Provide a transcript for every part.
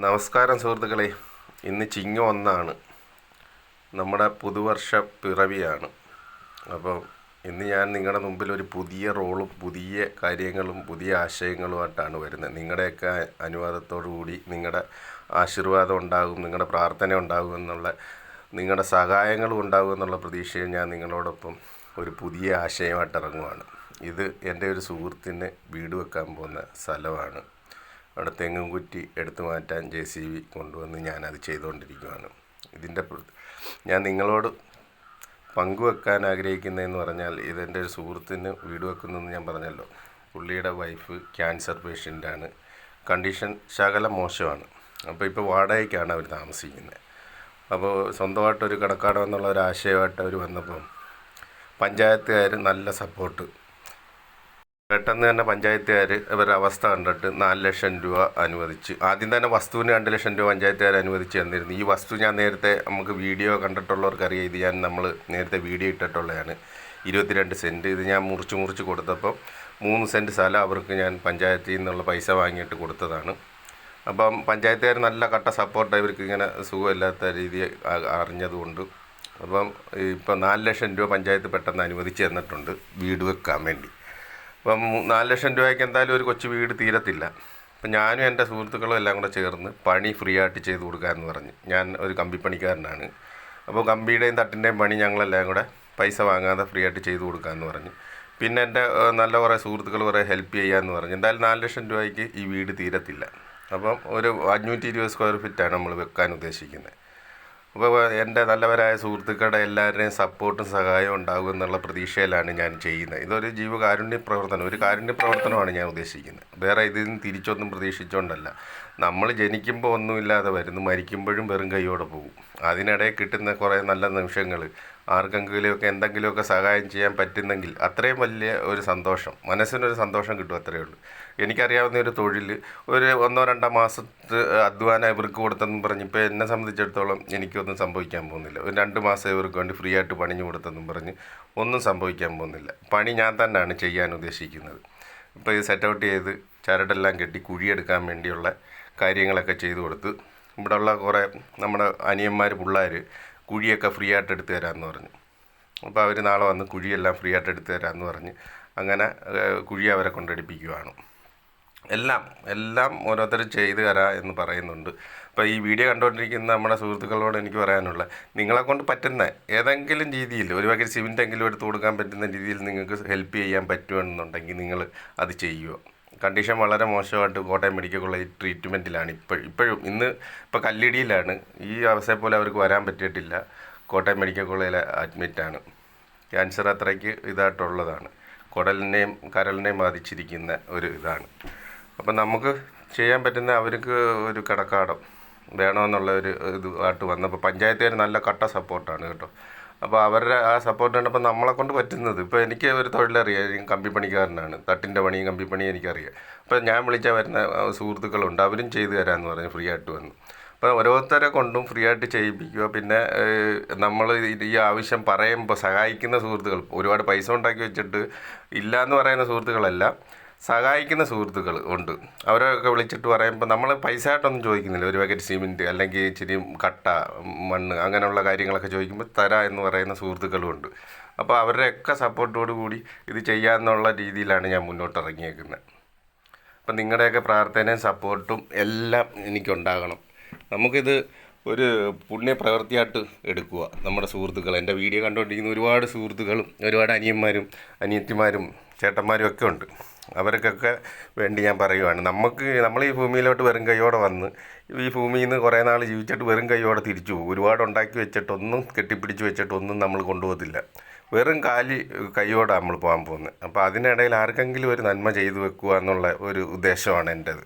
നമസ്കാരം സുഹൃത്തുക്കളെ. ഇന്ന് ചിങ്ങം 1 നമ്മുടെ പുതുവർഷ പിറവിയാണ്. അപ്പോൾ ഇന്ന് ഞാൻ നിങ്ങളുടെ മുമ്പിൽ ഒരു പുതിയ റോളും പുതിയ കാര്യങ്ങളും പുതിയ ആശയങ്ങളുമായിട്ടാണ് വരുന്നത്. നിങ്ങളുടെയൊക്കെ അനുവാദത്തോടു കൂടി നിങ്ങളുടെ ആശീർവാദം ഉണ്ടാകും, നിങ്ങളുടെ പ്രാർത്ഥന ഉണ്ടാകും എന്നുള്ള, നിങ്ങളുടെ സഹായങ്ങളും ഉണ്ടാകും എന്നുള്ള പ്രതീക്ഷയിൽ ഞാൻ നിങ്ങളോടൊപ്പം ഒരു പുതിയ ആശയമായിട്ട് ഇറങ്ങുവാണ്. ഇത് എൻ്റെ ഒരു സുഹൃത്തിന് വീട് വെക്കാൻ പോകുന്ന സ്ഥലമാണ്. അവിടെ തെങ്ങും കുറ്റി എടുത്തു മാറ്റാൻ JCB കൊണ്ടുവന്ന് ഞാനത് ചെയ്തുകൊണ്ടിരിക്കുകയാണ്. ഞാൻ നിങ്ങളോട് പങ്കുവെക്കാൻ ആഗ്രഹിക്കുന്നതെന്ന് പറഞ്ഞാൽ, ഇതെൻ്റെ ഒരു സുഹൃത്തിന് വീട് വെക്കുന്നതെന്ന് ഞാൻ പറഞ്ഞല്ലോ. പുള്ളിയുടെ വൈഫ് ക്യാൻസർ പേഷ്യൻ്റാണ്. കണ്ടീഷൻ ശകലം മോശമാണ്. അപ്പോൾ ഇപ്പോൾ വാടകയ്ക്കാണ് അവർ താമസിക്കുന്നത്. അപ്പോൾ സ്വന്തമായിട്ടൊരു കടക്കാടം എന്നുള്ള ഒരു ആശയമായിട്ട് അവർ വന്നപ്പം പഞ്ചായത്തുകാർ നല്ല സപ്പോർട്ട്. പെട്ടെന്ന് തന്നെ പഞ്ചായത്തുകാർ ഇവരുടെ അവസ്ഥ കണ്ടിട്ട് 4 ലക്ഷം രൂപ അനുവദിച്ച്, ആദ്യം തന്നെ വസ്തുവിന് 2 ലക്ഷം രൂപ പഞ്ചായത്തുകാർ അനുവദിച്ച് തന്നിരുന്നു. ഈ വസ്തു ഞാൻ നേരത്തെ നമുക്ക് വീഡിയോ കണ്ടിട്ടുള്ളവർക്കറിയാം. ഇത് ഞാൻ നമ്മൾ നേരത്തെ വീഡിയോ ഇട്ടിട്ടുള്ളതാണ്. 22 സെൻറ്റ്. ഇത് ഞാൻ മുറിച്ച് കൊടുത്തപ്പോൾ 3 സെൻറ്റ് സ്ഥലം അവർക്ക് ഞാൻ പഞ്ചായത്തിൽ നിന്നുള്ള പൈസ വാങ്ങിയിട്ട് കൊടുത്തതാണ്. അപ്പം പഞ്ചായത്തുകാർ നല്ല കട്ട സപ്പോർട്ട് ഇവർക്ക് ഇങ്ങനെ സുഖമില്ലാത്ത രീതി അറിഞ്ഞതുകൊണ്ട് അപ്പം ഇപ്പം 4 ലക്ഷം രൂപ പഞ്ചായത്ത് പെട്ടെന്ന് അനുവദിച്ച് തന്നിട്ടുണ്ട് വീട് വെക്കാൻ വേണ്ടി. അപ്പം 4 ലക്ഷം രൂപയ്ക്ക് എന്തായാലും ഒരു കൊച്ചു വീട് തീരത്തില്ല. അപ്പം ഞാനും എൻ്റെ സുഹൃത്തുക്കളും എല്ലാം കൂടെ ചേർന്ന് പണി ഫ്രീ ആയിട്ട് ചെയ്ത് കൊടുക്കാമെന്ന് പറഞ്ഞ്. ഞാൻ ഒരു കമ്പിപ്പണിക്കാരനാണ്. അപ്പോൾ കമ്പിയുടെയും തട്ടിൻ്റെയും പണി ഞങ്ങളെല്ലാം കൂടെ പൈസ വാങ്ങാതെ ഫ്രീ ആയിട്ട് ചെയ്ത് കൊടുക്കാമെന്ന് പറഞ്ഞ്. പിന്നെ എൻ്റെ നല്ല കുറേ സുഹൃത്തുക്കൾ കുറേ ഹെൽപ്പ് ചെയ്യാമെന്ന് പറഞ്ഞ്. എന്തായാലും 4 ലക്ഷം രൂപയ്ക്ക് ഈ വീട് തീരത്തില്ല. അപ്പം ഒരു 520 സ്ക്വയർ ഫീറ്റാണ് നമ്മൾ വെക്കാൻ ഉദ്ദേശിക്കുന്നത്. അപ്പോൾ എൻ്റെ നല്ലവരായ സുഹൃത്തുക്കളുടെ എല്ലാവരുടെയും സപ്പോർട്ടും സഹായവും ഉണ്ടാകും എന്നുള്ള പ്രതീക്ഷയിലാണ് ഞാൻ ചെയ്യുന്നത്. ഇതൊരു ജീവകാരുണ്യ പ്രവർത്തനം, ഒരു കാരുണ്യ പ്രവർത്തനമാണ് ഞാൻ ഉദ്ദേശിക്കുന്നത്. വേറെ ഇതിൽ നിന്ന് തിരിച്ചൊന്നും പ്രതീക്ഷിച്ചുകൊണ്ടല്ല. നമ്മൾ ജനിക്കുമ്പോൾ ഒന്നുമില്ലാതെ വരുന്നു, മരിക്കുമ്പോഴും വെറും കൈയോടെ പോകും. അതിനിടയിൽ കിട്ടുന്ന കുറേ നല്ല നിമിഷങ്ങൾ ആർക്കെങ്കിലുമൊക്കെ എന്തെങ്കിലുമൊക്കെ സഹായം ചെയ്യാൻ പറ്റുന്നെങ്കിൽ അത്രയും വലിയ ഒരു സന്തോഷം, മനസ്സിനൊരു സന്തോഷം കിട്ടും. അത്രയേ ഉള്ളൂ. എനിക്കറിയാവുന്ന ഒരു തൊഴിൽ ഒരു 1-2 മാസത്തെ അധ്വാനം ഇവർക്ക് കൊടുത്തെന്ന് പറഞ്ഞ് ഇപ്പോൾ എന്നെ സംബന്ധിച്ചിടത്തോളം എനിക്കൊന്നും സംഭവിക്കാൻ പോകുന്നില്ല. ഒരു 2 മാസം ഇവർക്ക് വേണ്ടി ഫ്രീ ആയിട്ട് പണിഞ്ഞു കൊടുത്തെന്നും പറഞ്ഞ് ഒന്നും സംഭവിക്കാൻ പോകുന്നില്ല. പണി ഞാൻ തന്നെയാണ് ചെയ്യാൻ ഉദ്ദേശിക്കുന്നത്. ഇപ്പോൾ ഇത് സെറ്റ് ഔട്ട് ചെയ്ത് ചരടെല്ലാം കെട്ടി കുഴിയെടുക്കാൻ വേണ്ടിയുള്ള കാര്യങ്ങളൊക്കെ ചെയ്തു കൊടുത്ത്, ഇവിടെയുള്ള കുറേ നമ്മുടെ അനിയന്മാർ പിള്ളേർ കുഴിയൊക്കെ ഫ്രീ ആയിട്ട് എടുത്തു തരാമെന്ന് പറഞ്ഞു. അപ്പോൾ അവർ നാളെ വന്ന് കുഴിയെല്ലാം ഫ്രീ ആയിട്ട് എടുത്തു തരാമെന്ന് പറഞ്ഞ് അങ്ങനെ കുഴി അവരെ കൊണ്ടെടുപ്പിക്കുകയാണ്. എല്ലാം ഓരോരുത്തർ ചെയ്തു തരാം എന്ന് പറയുന്നുണ്ട്. അപ്പോൾ ഈ വീഡിയോ കണ്ടുകൊണ്ടിരിക്കുന്ന നമ്മുടെ സുഹൃത്തുക്കളോട് എനിക്ക് പറയാനുള്ള, നിങ്ങളെക്കൊണ്ട് പറ്റുന്ന ഏതെങ്കിലും രീതിയിൽ ഒരു വകയിൽ സിമെൻറ്റെങ്കിലും എടുത്ത് കൊടുക്കാൻ പറ്റുന്ന രീതിയിൽ നിങ്ങൾക്ക് ഹെൽപ്പ് ചെയ്യാൻ പറ്റുമെന്നുണ്ടെങ്കിൽ നിങ്ങൾ അത് ചെയ്യുക. കണ്ടീഷൻ വളരെ മോശമായിട്ട് കോട്ടയം മെഡിക്കൽ കോളേജ് ട്രീറ്റ്മെൻറ്റിലാണ് ഇപ്പോഴും. ഇപ്പോൾ കല്ലിടിയിലാണ്. ഈ അവസ്ഥയെ പോലെ അവർക്ക് വരാൻ പറ്റിയിട്ടില്ല. കോട്ടയം മെഡിക്കൽ കോളേജിൽ അഡ്മിറ്റാണ്. ക്യാൻസർ അത്രയ്ക്ക് ഇതായിട്ടുള്ളതാണ്. കുടലിനെയും കരളിനെയും ബാധിച്ചിരിക്കുന്ന ഒരു ഇതാണ്. അപ്പം നമുക്ക് ചെയ്യാൻ പറ്റുന്ന അവർക്ക് ഒരു കടക്കാടം വേണമെന്നുള്ള ഒരു ഇതുമായിട്ട് വന്നപ്പോൾ പഞ്ചായത്തുകാർ നല്ല കട്ട സപ്പോർട്ടാണ് കേട്ടോ. അപ്പോൾ അവരുടെ ആ സപ്പോർട്ട് കണ്ടപ്പോൾ നമ്മളെ കൊണ്ട് പറ്റുന്നത്, ഇപ്പോൾ എനിക്ക് ഒരു തൊഴിലറിയാം, കമ്പിപ്പണിക്കാരനാണ്. തട്ടിൻ്റെ പണിയും കമ്പിപ്പണിയും എനിക്കറിയാം. അപ്പോൾ ഞാൻ വിളിച്ചാൽ വരുന്ന സുഹൃത്തുക്കളുണ്ട്, അവരും ചെയ്തു തരാമെന്ന് പറഞ്ഞ് ഫ്രീ ആയിട്ട് വന്നു. അപ്പോൾ ഓരോരുത്തരെ കൊണ്ടും ഫ്രീ ആയിട്ട് ചെയ്യിപ്പിക്കുക. പിന്നെ നമ്മൾ ഈ ആവശ്യം പറയുമ്പോൾ സഹായിക്കുന്ന സുഹൃത്തുക്കൾ, ഒരുപാട് പൈസ ഉണ്ടാക്കി വെച്ചിട്ട് ഇല്ല എന്ന് പറയുന്ന സുഹൃത്തുക്കളല്ല, സഹായിക്കുന്ന സുഹൃത്തുക്കൾ ഉണ്ട്. അവരൊക്കെ വിളിച്ചിട്ട് പറയുമ്പോൾ നമ്മൾ പൈസ ആയിട്ടൊന്നും ചോദിക്കുന്നില്ല. ഒരു പാക്കറ്റ് സിമെൻറ്റ് അല്ലെങ്കിൽ ഇച്ചിരി കട്ട മണ്ണ് അങ്ങനെയുള്ള കാര്യങ്ങളൊക്കെ ചോദിക്കുമ്പോൾ തരാ എന്ന് പറയുന്ന സുഹൃത്തുക്കളും ഉണ്ട്. അപ്പോൾ അവരുടെയൊക്കെ സപ്പോർട്ടോടു കൂടി ഇത് ചെയ്യാമെന്നുള്ള രീതിയിലാണ് ഞാൻ മുന്നോട്ട് ഇറങ്ങിയേക്കുന്നത്. അപ്പം നിങ്ങളുടെയൊക്കെ പ്രാർത്ഥനയും സപ്പോർട്ടും എല്ലാം എനിക്കുണ്ടാകണം. നമുക്കിത് ഒരു പുണ്യപ്രവൃത്തിയായിട്ട് എടുക്കുക. നമ്മുടെ സുഹൃത്തുക്കൾ, എൻ്റെ വീഡിയോ കണ്ടുകൊണ്ടിരിക്കുന്ന ഒരുപാട് സുഹൃത്തുക്കളും ഒരുപാട് അനിയന്മാരും അനിയത്തിമാരും ചേട്ടന്മാരും ഒക്കെ ഉണ്ട്. അവർക്കൊക്കെ വേണ്ടി ഞാൻ പറയുവാണ്, നമ്മൾ ഈ ഭൂമിയിലോട്ട് വെറും കൈയോടെ വന്ന് ഈ ഭൂമിയിൽ നിന്ന് കുറേ നാൾ ജീവിച്ചിട്ട് വെറും കൈയോടെ തിരിച്ചു പോകും. ഒരുപാട് ഉണ്ടാക്കി വെച്ചിട്ടൊന്നും കെട്ടിപ്പിടിച്ച് വെച്ചിട്ടൊന്നും നമ്മൾ കൊണ്ടുപോകത്തില്ല. വെറും കൈയോടെ നമ്മൾ പോകാൻ പോകുന്നത്. അപ്പോൾ അതിനിടയിൽ ആർക്കെങ്കിലും ഒരു നന്മ ചെയ്തു വെക്കുക എന്നുള്ള ഒരു ഉദ്ദേശമാണ് എൻ്റേത്.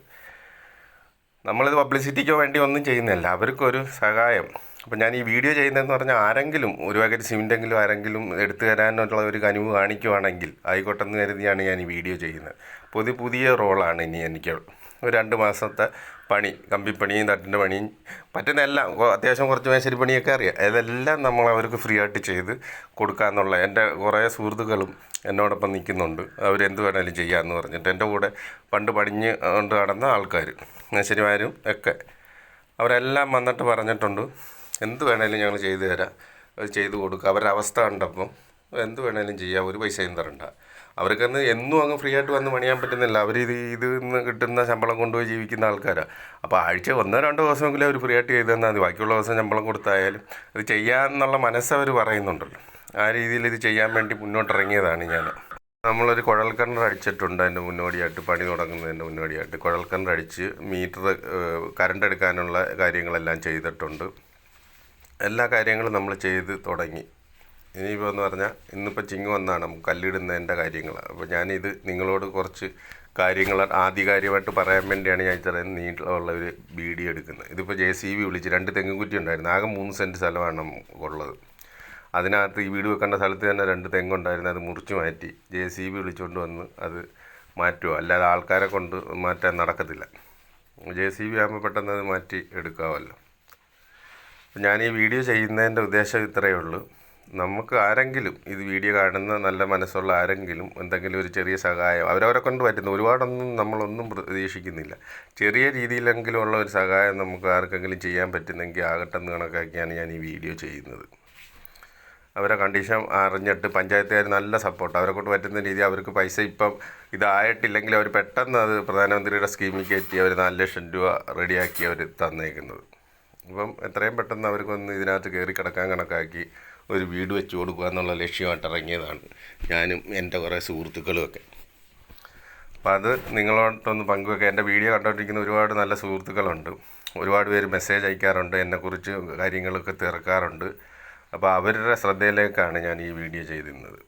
നമ്മളിത് പബ്ലിസിറ്റിക്കോ വേണ്ടി ഒന്നും ചെയ്യുന്നില്ല, അവർക്കൊരു സഹായം. അപ്പോൾ ഞാൻ ഈ വീഡിയോ ചെയ്യുന്നതെന്ന് പറഞ്ഞാൽ ആരെങ്കിലും ഒരു പാക്കറ്റ് സിമെൻറ്റെങ്കിലും ആരെങ്കിലും എടുത്തു തരാനുള്ള ഒരു കനിവ് കാണിക്കുവാണെങ്കിൽ ആയിക്കോട്ടെ എന്ന് കരുതിയാണ് ഞാൻ ഈ വീഡിയോ ചെയ്യുന്നത്. പുതിയ റോളാണ് ഇനി എനിക്ക്. ഒരു 2 മാസത്തെ പണി, കമ്പിപ്പണിയും തട്ടിൻ്റെ പണിയും പറ്റുന്ന എല്ലാം, അത്യാവശ്യം കുറച്ച് മേശരി പണിയൊക്കെ അറിയാം. ഇതെല്ലാം നമ്മൾ അവർക്ക് ഫ്രീ ആയിട്ട് ചെയ്ത് കൊടുക്കാമെന്നുള്ള എൻ്റെ കുറേ സുഹൃത്തുക്കളും എന്നോടൊപ്പം നിൽക്കുന്നുണ്ട്. അവരെന്ത് വേണമെങ്കിലും ചെയ്യാമെന്ന് പറഞ്ഞിട്ട് എൻ്റെ കൂടെ പണ്ട് പണിഞ്ഞ് കൊണ്ട് നടന്ന ആൾക്കാർ, മേശരിമാരും ഒക്കെ അവരെല്ലാം വന്നിട്ട് പറഞ്ഞിട്ടുണ്ട് എന്ത് വേണേലും ഞങ്ങൾ ചെയ്തു തരാം, അത് ചെയ്തു കൊടുക്കുക. അവരുടെ അവസ്ഥ കണ്ടപ്പം എന്ത് വേണേലും ചെയ്യാം, ഒരു പൈസയും തരണ്ട. അവർക്കൊന്ന് എന്നും അങ്ങ് ഫ്രീ ആയിട്ട് വന്ന് പണിയാൻ പറ്റുന്നില്ല. അവർ ഇതിൽ നിന്ന് കിട്ടുന്ന ശമ്പളം കൊണ്ടുപോയി ജീവിക്കുന്ന ആൾക്കാരാണ്. അപ്പോൾ ആഴ്ച 1-2 ദിവസമെങ്കിലും അവർ ഫ്രീ ആയിട്ട് ചെയ്ത് തന്നാൽ മതി. ബാക്കിയുള്ള ദിവസം ശമ്പളം കൊടുത്തായാലും അത് ചെയ്യാമെന്നുള്ള മനസ്സവർ പറയുന്നുണ്ടല്ലോ. ആ രീതിയിൽ ഇത് ചെയ്യാൻ വേണ്ടി മുന്നോട്ടിറങ്ങിയതാണ് ഞാൻ. നമ്മളൊരു കുഴൽക്കിണർ അടിച്ചിട്ടുണ്ട്. അതിൻ്റെ മുന്നോടിയായിട്ട്, പണി തുടങ്ങുന്നതിൻ്റെ മുന്നോടിയായിട്ട് കുഴൽക്കിണർ അടിച്ച് മീറ്റർ കറണ്ട് എടുക്കാനുള്ള കാര്യങ്ങളെല്ലാം ചെയ്തിട്ടുണ്ട്. എല്ലാ കാര്യങ്ങളും നമ്മൾ ചെയ്ത് തുടങ്ങി. ഇനിയിപ്പോൾ എന്ന് പറഞ്ഞാൽ ഇന്നിപ്പോൾ ചിങ്ങം ഒന്നാണ്, നമുക്ക് കല്ലിടുന്നതിൻ്റെ കാര്യങ്ങളാണ്. അപ്പോൾ ഞാനിത് നിങ്ങളോട് കുറച്ച് കാര്യങ്ങൾ ആധികാരികമായിട്ട് പറയാൻ വേണ്ടിയാണ് ഞാൻ ഇത്രയും നീളമുള്ള ഒരു വീഡിയോ എടുക്കുന്നത്. ഇതിപ്പോൾ JCB വിളിച്ച് 2 തെങ്ങും കുറ്റി ഉണ്ടായിരുന്നു. ആകെ 3 സെൻറ്റ് സ്ഥലമാണ് ഉള്ളത്. അതിനകത്ത് ഈ വീട് വെക്കേണ്ട സ്ഥലത്ത് തന്നെ 2 തെങ്ങുണ്ടായിരുന്നു. അത് മുറിച്ച് മാറ്റി JCB വിളിച്ചുകൊണ്ട് വന്ന് അത് മാറ്റുമോ, അല്ലാതെ ആൾക്കാരെ കൊണ്ട് മാറ്റാൻ നടക്കത്തില്ല. JCB ആകുമ്പോൾ പെട്ടെന്ന് അത് മാറ്റി എടുക്കാമല്ലോ. ഞാൻ ഈ വീഡിയോ ചെയ്യുന്നതിൻ്റെ ഉദ്ദേശം ഇത്രയേ ഉള്ളൂ. നമുക്ക് ആരെങ്കിലും ഇത് വീഡിയോ കാണുന്ന നല്ല മനസ്സുള്ള ആരെങ്കിലും എന്തെങ്കിലും ഒരു ചെറിയ സഹായം അവരവരെ കൊണ്ട് പറ്റുന്ന, ഒരുപാടൊന്നും നമ്മളൊന്നും പ്രതീക്ഷിക്കുന്നില്ല, ചെറിയ രീതിയിലെങ്കിലും ഉള്ള ഒരു സഹായം നമുക്ക് ആർക്കെങ്കിലും ചെയ്യാൻ പറ്റുന്നെങ്കിൽ ആകട്ടെ എന്ന് കണക്കാക്കിയാണ് ഞാൻ ഈ വീഡിയോ ചെയ്യുന്നത്. അവരെ കണ്ടീഷൻ അറിഞ്ഞിട്ട് പഞ്ചായത്തുകാർ നല്ല സപ്പോർട്ട്, അവരെ കൊണ്ട് പറ്റുന്ന രീതി. അവർക്ക് പൈസ ഇപ്പം ഇതായിട്ടില്ലെങ്കിൽ അവർ പെട്ടെന്ന് അത് പ്രധാനമന്ത്രിയുടെ സ്കീമിൽ കയറ്റി അവർ 4 ലക്ഷം രൂപ റെഡിയാക്കി അവർ തന്നേക്കുന്നത്. അപ്പം എത്രയും പെട്ടെന്ന് അവർക്കൊന്ന് ഇതിനകത്ത് കയറി കിടക്കാൻ കണക്കാക്കി ഒരു വീട് വെച്ച് കൊടുക്കുക എന്നുള്ള ലക്ഷ്യമായിട്ട് ഇറങ്ങിയതാണ് ഞാനും എൻ്റെ കുറേ സുഹൃത്തുക്കളുമൊക്കെ. അപ്പോൾ അത് നിങ്ങളോടൊന്ന് പങ്കുവെക്കുക. എൻ്റെ വീഡിയോ കണ്ടുകൊണ്ടിരിക്കുന്ന ഒരുപാട് നല്ല സുഹൃത്തുക്കളുണ്ട്. ഒരുപാട് പേര് മെസ്സേജ് അയക്കാറുണ്ട്, എന്നെക്കുറിച്ച് കാര്യങ്ങളൊക്കെ തീർക്കാറുണ്ട്. അപ്പോൾ അവരുടെ ശ്രദ്ധയിലേക്കാണ് ഞാൻ ഈ വീഡിയോ ചെയ്തിരുന്നത്.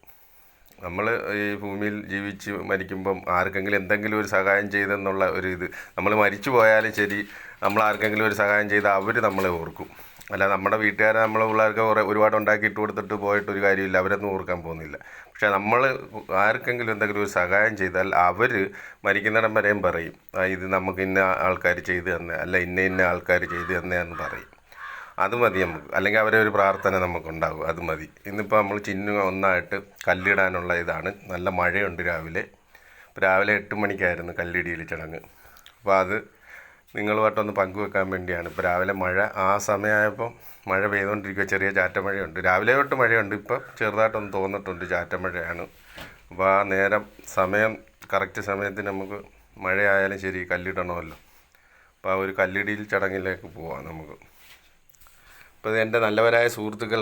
നമ്മൾ ഈ ഭൂമിയിൽ ജീവിച്ച് മരിക്കുമ്പം ആർക്കെങ്കിലും എന്തെങ്കിലും ഒരു സഹായം ചെയ്തെന്നുള്ള ഒരു ഇത്, നമ്മൾ മരിച്ചു പോയാലും ശരി, നമ്മൾ ആർക്കെങ്കിലും ഒരു സഹായം ചെയ്താൽ അവർ നമ്മളെ ഓർക്കും. അല്ല, നമ്മുടെ വീട്ടുകാരെ നമ്മളെ പിള്ളേർക്ക് ഒരുപാട് ഉണ്ടാക്കിയിട്ട് കൊടുത്തിട്ട് പോയിട്ടൊരു കാര്യമില്ല, അവരൊന്നും ഓർക്കാൻ പോകുന്നില്ല. പക്ഷേ നമ്മൾ ആർക്കെങ്കിലും എന്തെങ്കിലും ഒരു സഹായം ചെയ്താൽ അവർ മരിക്കുന്നിടം വരെയും പറയും, ഇത് നമുക്ക് ഇന്ന ആൾക്കാർ ചെയ്തു തന്നെ, അല്ല ഇന്ന ആൾക്കാർ ചെയ്തു തന്നെ എന്ന് പറയും. അത് മതി നമുക്ക്. അല്ലെങ്കിൽ അവരെ ഒരു പ്രാർത്ഥന നമുക്കുണ്ടാകും, അത് മതി. ഇന്നിപ്പോൾ നമ്മൾ ചിങ്ങം 1 കല്ലിടാനുള്ള ഇതാണ്. നല്ല മഴയുണ്ട് രാവിലെ. ഇപ്പോൾ രാവിലെ 8 മണിക്കായിരുന്നു കല്ലിടിയിൽ ചടങ്ങ്. അപ്പോൾ അത് നിങ്ങളുമായിട്ടൊന്ന് പങ്കുവെക്കാൻ വേണ്ടിയാണ്. ഇപ്പോൾ രാവിലെ മഴ, ആ സമയമായപ്പോൾ മഴ പെയ്തുകൊണ്ടിരിക്കുക, ചെറിയ ചാറ്റമഴയുണ്ട്. രാവിലെ തൊട്ട് മഴയുണ്ട്, ഇപ്പോൾ ചെറുതായിട്ടൊന്ന് തോന്നിട്ടുണ്ട് ചാറ്റമഴയാണ്. അപ്പോൾ ആ നേരം സമയം കറക്റ്റ് സമയത്തിന് നമുക്ക് മഴയായാലും ശരി കല്ലിടണമല്ലോ. അപ്പോൾ ആ ഒരു കല്ലിടിയിൽ ചടങ്ങിലേക്ക് പോവാം നമുക്ക്. അപ്പോൾ എൻ്റെ നല്ലവരായ സുഹൃത്തുക്കൾ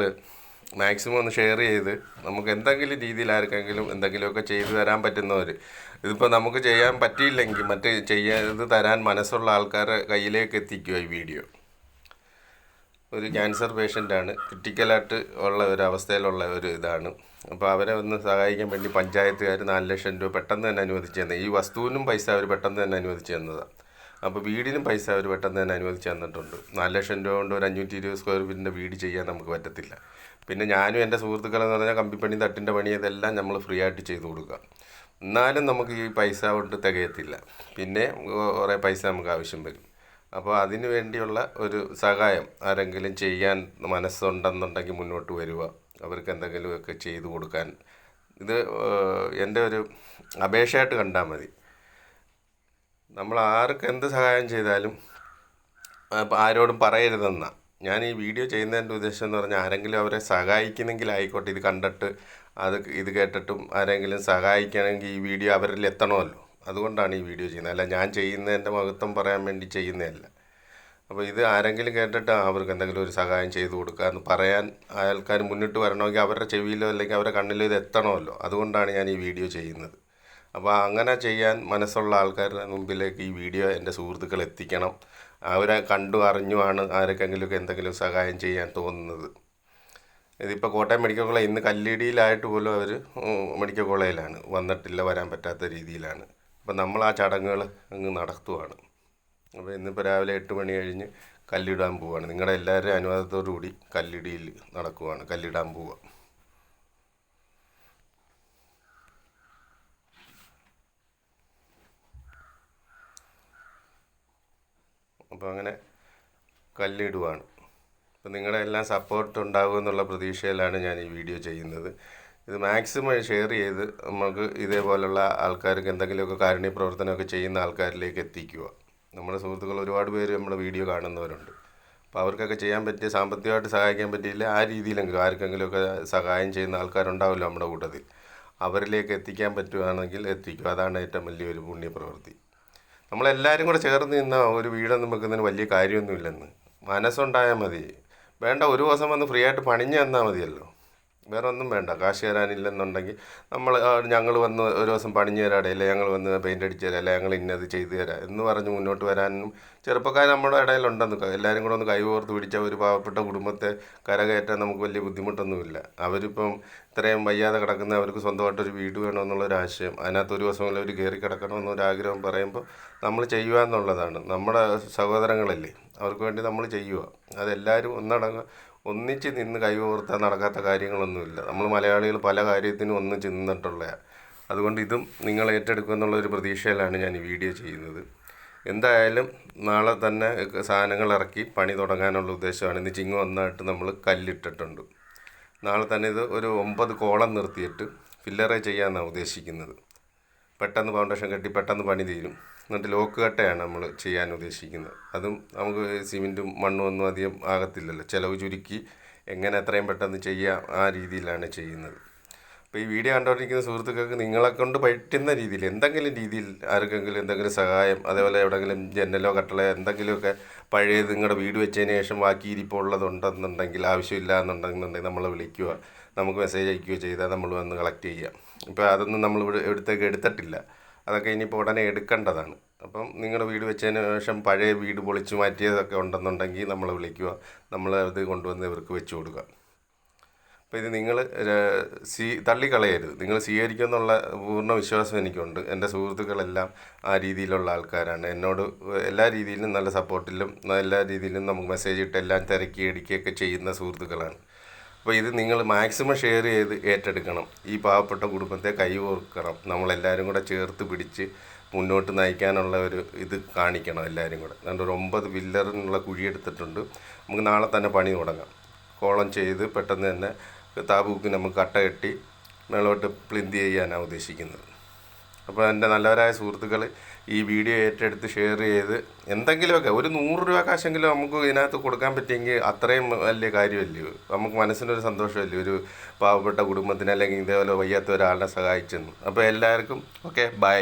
മാക്സിമം ഒന്ന് ഷെയർ ചെയ്ത് നമുക്ക് എന്തെങ്കിലും രീതിയിൽ ആർക്കെങ്കിലും എന്തെങ്കിലുമൊക്കെ ചെയ്തു തരാൻ പറ്റുന്നവർ, ഇതിപ്പോൾ നമുക്ക് ചെയ്യാൻ പറ്റിയില്ലെങ്കിൽ മറ്റ് ചെയ്ത് തരാൻ മനസ്സുള്ള ആൾക്കാരെ കയ്യിലേക്ക് എത്തിക്കുക ഈ വീഡിയോ. ഒരു ക്യാൻസർ പേഷ്യൻ്റാണ്, ക്രിട്ടിക്കലായിട്ട് ഉള്ള ഒരു അവസ്ഥയിലുള്ള ഒരു ഇതാണ്. അപ്പോൾ അവരെ ഒന്ന് സഹായിക്കാൻ വേണ്ടി പഞ്ചായത്തുകാർ 4 ലക്ഷം രൂപ പെട്ടെന്ന് തന്നെ അനുവദിച്ചു തന്നെ. ഈ വസ്തുവിനും പൈസ അവർ പെട്ടെന്ന് തന്നെ അനുവദിച്ചു തന്നതാണ്. അപ്പോൾ വീടിനും പൈസ അവർ പെട്ടെന്ന് തന്നെ അനുവദിച്ച് തന്നിട്ടുണ്ട്. 4 ലക്ഷം രൂപ കൊണ്ട് ഒരു 520 സ്ക്വയർ ഫീറ്റിൻ്റെ വീട് ചെയ്യാൻ നമുക്ക് പറ്റത്തില്ല. പിന്നെ ഞാനും എൻ്റെ സുഹൃത്തുക്കളെന്ന് പറഞ്ഞാൽ കമ്പിപ്പണി, തട്ടിൻ്റെ പണി, ഇതെല്ലാം നമ്മൾ ഫ്രീ ആയിട്ട് ചെയ്തു കൊടുക്കുക. എന്നാലും നമുക്ക് ഈ പൈസ കൊണ്ട് തികയത്തില്ല, പിന്നെ കുറേ പൈസ നമുക്ക് ആവശ്യം വരും. അപ്പോൾ അതിന് വേണ്ടിയുള്ള ഒരു സഹായം ആരെങ്കിലും ചെയ്യാൻ മനസ്സുണ്ടെന്നുണ്ടെങ്കിൽ മുന്നോട്ട് വരിക, അവർക്ക് എന്തെങ്കിലുമൊക്കെ ചെയ്തു കൊടുക്കാൻ. ഇത് എൻ്റെ ഒരു അപേക്ഷയായിട്ട് കണ്ടാൽ മതി. നമ്മൾ ആർക്ക് എന്ത് സഹായം ചെയ്താലും ആരോടും പറയരുതെന്നാണ് ഞാൻ ഈ വീഡിയോ ചെയ്യുന്നതിൻ്റെ ഉദ്ദേശം. എന്ന് പറഞ്ഞാൽ ആരെങ്കിലും അവരെ സഹായിക്കുന്നെങ്കിൽ ആയിക്കോട്ടെ, ഇത് കണ്ടിട്ട് ഇത് കേട്ടിട്ടും ആരെങ്കിലും സഹായിക്കണമെങ്കിൽ ഈ വീഡിയോ അവരിൽ എത്തണമല്ലോ. അതുകൊണ്ടാണ് ഈ വീഡിയോ ചെയ്യുന്നത്, അല്ല ഞാൻ ചെയ്യുന്നതിൻ്റെ മഹത്വം പറയാൻ വേണ്ടി ചെയ്യുന്നതല്ല. അപ്പോൾ ഇത് ആരെങ്കിലും കേട്ടിട്ട് അവർക്ക് എന്തെങ്കിലും ഒരു സഹായം ചെയ്തു കൊടുക്കുക എന്ന് പറയാൻ ആൾക്കാർ മുന്നിട്ട് വരണമെങ്കിൽ അവരുടെ ചെവിയിലോ അല്ലെങ്കിൽ അവരുടെ കണ്ണിലോ ഇത് എത്തണമല്ലോ. അതുകൊണ്ടാണ് ഞാൻ ഈ വീഡിയോ ചെയ്യുന്നത്. അപ്പോൾ അങ്ങനെ ചെയ്യാൻ മനസ്സുള്ള ആൾക്കാരുടെ മുമ്പിലേക്ക് ഈ വീഡിയോ എൻ്റെ സുഹൃത്തുക്കൾ എത്തിക്കണം. അവരെ കണ്ടു അറിഞ്ഞുമാണ് ആർക്കെങ്കിലുമൊക്കെ എന്തെങ്കിലും സഹായം ചെയ്യാൻ തോന്നുന്നത്. ഇതിപ്പോൾ കോട്ടയം മെഡിക്കൽ കോളേജ് ഇന്ന് കല്ലിടിയിലായിട്ട് പോലും അവർ മെഡിക്കൽ കോളേജിലാണ്, വന്നിട്ടില്ല, വരാൻ പറ്റാത്ത രീതിയിലാണ്. അപ്പോൾ നമ്മൾ ആ ചടങ്ങുകൾ അങ്ങ് നടത്തുവാണ്. അപ്പോൾ ഇന്നിപ്പോൾ രാവിലെ 8 മണി കഴിഞ്ഞ് കല്ലിടാൻ പോവുകയാണ്. നിങ്ങളുടെ എല്ലാവരുടെയും അനുവാദത്തോടു കൂടി കല്ലിടിയിൽ നടക്കുവാണ്, കല്ലിടാൻ പോവുക. അപ്പോൾ അങ്ങനെ കല്ലിടുവാണ്. അപ്പോൾ നിങ്ങളുടെ എല്ലാം സപ്പോർട്ട് ഉണ്ടാകുമെന്നുള്ള പ്രതീക്ഷയിലാണ് ഞാൻ ഈ വീഡിയോ ചെയ്യുന്നത്. ഇത് മാക്സിമം ഷെയർ ചെയ്ത് നമുക്ക് ഇതേപോലുള്ള ആൾക്കാർക്ക് എന്തെങ്കിലുമൊക്കെ കാരുണ്യ പ്രവർത്തനമൊക്കെ ചെയ്യുന്ന ആൾക്കാരിലേക്ക് എത്തിക്കുക. നമ്മുടെ സുഹൃത്തുക്കൾ ഒരുപാട് പേര് നമ്മുടെ വീഡിയോ കാണുന്നവരുണ്ട്. അപ്പോൾ അവർക്കൊക്കെ ചെയ്യാൻ പറ്റിയ സാമ്പത്തികമായിട്ട് സഹായിക്കാൻ പറ്റിയില്ല ആ രീതിയിലെങ്കിലും ആർക്കെങ്കിലുമൊക്കെ സഹായം ചെയ്യുന്ന ആൾക്കാരുണ്ടാവില്ല നമ്മുടെ കൂട്ടത്തിൽ. അവരിലേക്ക് എത്തിക്കാൻ പറ്റുകയാണെങ്കിൽ എത്തിക്കും. അതാണ് ഏറ്റവും വലിയൊരു പുണ്യപ്രവൃത്തി. നമ്മളെല്ലാവരും കൂടെ ചേർന്ന് നിന്നാൽ ഒരു വീടൊന്നും വെക്കുന്നതിന് വലിയ കാര്യമൊന്നുമില്ലെന്ന്. മനസ്സുണ്ടായാൽ മതി. വേണ്ട, ഒരു ദിവസം വന്ന് ഫ്രീ ആയിട്ട് പണിഞ്ഞ് തന്നാൽ മതിയല്ലോ. വേറെ ഒന്നും വേണ്ട. കാശ് തരാനില്ലെന്നുണ്ടെങ്കിൽ ഞങ്ങൾ വന്ന് ഒരു ദിവസം പണിഞ്ഞ് തരാടെ, അല്ലെ ഞങ്ങൾ വന്ന് പെയിൻ്റ് അടിച്ച് തരാം, അല്ലെ ഞങ്ങൾ ഇന്നത് ചെയ്തു തരാം എന്ന് പറഞ്ഞ് മുന്നോട്ട് വരാനും ചെറുപ്പക്കാർ നമ്മുടെ ഇടയിലുണ്ടെന്ന്. എല്ലാവരും കൂടെ ഒന്ന് കൈകോർത്ത് പിടിച്ചാൽ ഒരു പാവപ്പെട്ട കുടുംബത്തെ കരകയറ്റാൻ നമുക്ക് വലിയ ബുദ്ധിമുട്ടൊന്നുമില്ല. അവരിപ്പം ഇത്രയും വയ്യാതെ കിടക്കുന്ന അവർക്ക് സ്വന്തമായിട്ടൊരു വീട് വേണമെന്നുള്ളൊരു ആശയം, അതിനകത്ത് ഒരു ദിവസം അവർ കയറി കിടക്കണമെന്നൊരാഗ്രഹം പറയുമ്പോൾ നമ്മൾ ചെയ്യുക എന്നുള്ളതാണ്. നമ്മുടെ സഹോദരങ്ങളല്ലേ, അവർക്ക് വേണ്ടി നമ്മൾ ചെയ്യുക. അതെല്ലാവരും ഒന്നിച്ച് നിന്ന് കൈകോർത്താൽ നടക്കാത്ത കാര്യങ്ങളൊന്നുമില്ല. നമ്മൾ മലയാളികൾ പല കാര്യത്തിനും ഒന്നിച്ച് നിന്നിട്ടുള്ളതാണ്. അതുകൊണ്ട് ഇതും നിങ്ങൾ ഏറ്റെടുക്കും എന്നുള്ളൊരു പ്രതീക്ഷയിലാണ് ഞാൻ ഈ വീഡിയോ ചെയ്യുന്നത്. എന്തായാലും നാളെ തന്നെ സാധനങ്ങൾ ഇറക്കി പണി തുടങ്ങാനുള്ള ഉദ്ദേശമാണ്. ഇന്ന് ചിങ്ങം 1 നമ്മൾ കല്ലിട്ടിട്ടുണ്ട്. നാളെ തന്നെ ഇത് ഒരു 9 കോളം നിർത്തിയിട്ട് ഫില്ലറേ ചെയ്യാമെന്നാണ് ഉദ്ദേശിക്കുന്നത്. പെട്ടെന്ന് ഫൗണ്ടേഷൻ കെട്ടി പെട്ടെന്ന് പണി തീരും. എന്നിട്ട് ലോക്ക് കട്ടയാണ് നമ്മൾ ചെയ്യാൻ ഉദ്ദേശിക്കുന്നത്. അതും നമുക്ക് സിമെൻറ്റും മണ്ണും ഒന്നും അധികം ആകത്തില്ലല്ലോ. ചിലവ് ചുരുക്കി എങ്ങനെ എത്രയും പെട്ടെന്ന് ചെയ്യാം ആ രീതിയിലാണ് ചെയ്യുന്നത്. അപ്പോൾ ഈ വീഡിയോ കണ്ടുകൊണ്ടിരിക്കുന്ന സുഹൃത്തുക്കൾക്ക് നിങ്ങളെക്കൊണ്ട് പറ്റുന്ന രീതിയിൽ എന്തെങ്കിലും രീതിയിൽ ആർക്കെങ്കിലും എന്തെങ്കിലും സഹായം, അതേപോലെ എവിടെയെങ്കിലും ജനലോ കട്ടളോ എന്തെങ്കിലുമൊക്കെ പഴയത് നിങ്ങളുടെ വീട് വെച്ചതിന് ശേഷം ബാക്കി ഇരിപ്പുള്ളതുണ്ടെന്നുണ്ടെങ്കിൽ, ആവശ്യമില്ല എന്നുണ്ടെന്നുണ്ടെങ്കിൽ നമ്മളെ വിളിക്കുക, നമുക്ക് മെസ്സേജ് അയക്കുകയോ ചെയ്താൽ നമ്മൾ വന്ന് കളക്ട് ചെയ്യാം. ഇപ്പോൾ അതൊന്നും നമ്മൾ ഇവിടത്തേക്ക് എടുത്തിട്ടില്ല. അതൊക്കെ ഇനിയിപ്പോൾ ഉടനെ എടുക്കേണ്ടതാണ്. അപ്പം നിങ്ങളുടെ വീട് വെച്ചതിന് ശേഷം പഴയ വീട് പൊളിച്ച് മാറ്റിയതൊക്കെ ഉണ്ടെന്നുണ്ടെങ്കിൽ നമ്മളെ വിളിക്കുക, നമ്മൾ അത് കൊണ്ടുവന്ന് ഇവർക്ക് വെച്ച് കൊടുക്കുക. അപ്പോൾ ഇത് നിങ്ങൾ തള്ളിക്കളയരുത്. നിങ്ങൾ സ്വീകരിക്കുമെന്നുള്ള പൂർണ്ണ വിശ്വാസം എനിക്കുണ്ട്. എൻ്റെ സുഹൃത്തുക്കളെല്ലാം ആ രീതിയിലുള്ള ആൾക്കാരാണ്. എന്നോട് എല്ലാ രീതിയിലും നല്ല സപ്പോർട്ടിലും എല്ലാ രീതിയിലും നമുക്ക് മെസ്സേജ് ഇട്ട് എല്ലാം തിരക്കി അടിക്കുകയൊക്കെ ചെയ്യുന്ന സുഹൃത്തുക്കളാണ്. അപ്പോൾ ഇത് നിങ്ങൾ മാക്സിമം ഷെയർ ചെയ്ത് ഏറ്റെടുക്കണം. ഈ പാവപ്പെട്ട കുടുംബത്തെ കൈകോർക്കണം. നമ്മളെല്ലാവരും കൂടെ ചേർത്ത് പിടിച്ച് മുന്നോട്ട് നയിക്കാനുള്ള ഒരു ഇത് കാണിക്കണം എല്ലാവരും കൂടെ. അതുകൊണ്ട് ഒരു 9 പില്ലറിനുള്ള കുഴിയെടുത്തിട്ടുണ്ട്. നമുക്ക് നാളെ തന്നെ പണി തുടങ്ങാം. കോളം ചെയ്ത് പെട്ടെന്ന് തന്നെ താബൂക്ക് നമുക്ക് കട്ട കെട്ടി മേളോട്ട് പ്ലിന്ത് ചെയ്യാനാണ് ഉദ്ദേശിക്കുന്നത്. അപ്പോൾ എൻ്റെ നല്ലവരായ സുഹൃത്തുക്കൾ ഈ വീഡിയോ ഏറ്റെടുത്ത് ഷെയർ ചെയ്ത് എന്തെങ്കിലുമൊക്കെ ഒരു 100 രൂപ കാശെങ്കിലും നമുക്ക് ഇതിനകത്ത് കൊടുക്കാൻ പറ്റിയെങ്കിൽ അത്രയും വലിയ കാര്യമല്ലേ. നമുക്ക് മനസ്സിനൊരു സന്തോഷമല്ലേ ഒരു പാവപ്പെട്ട കുടുംബത്തിന് അല്ലെങ്കിൽ ഇതേപോലെ വയ്യാത്ത ഒരാളെ സഹായിച്ചെന്ന്. അപ്പോൾ എല്ലാവർക്കും ഓക്കെ, ബൈ.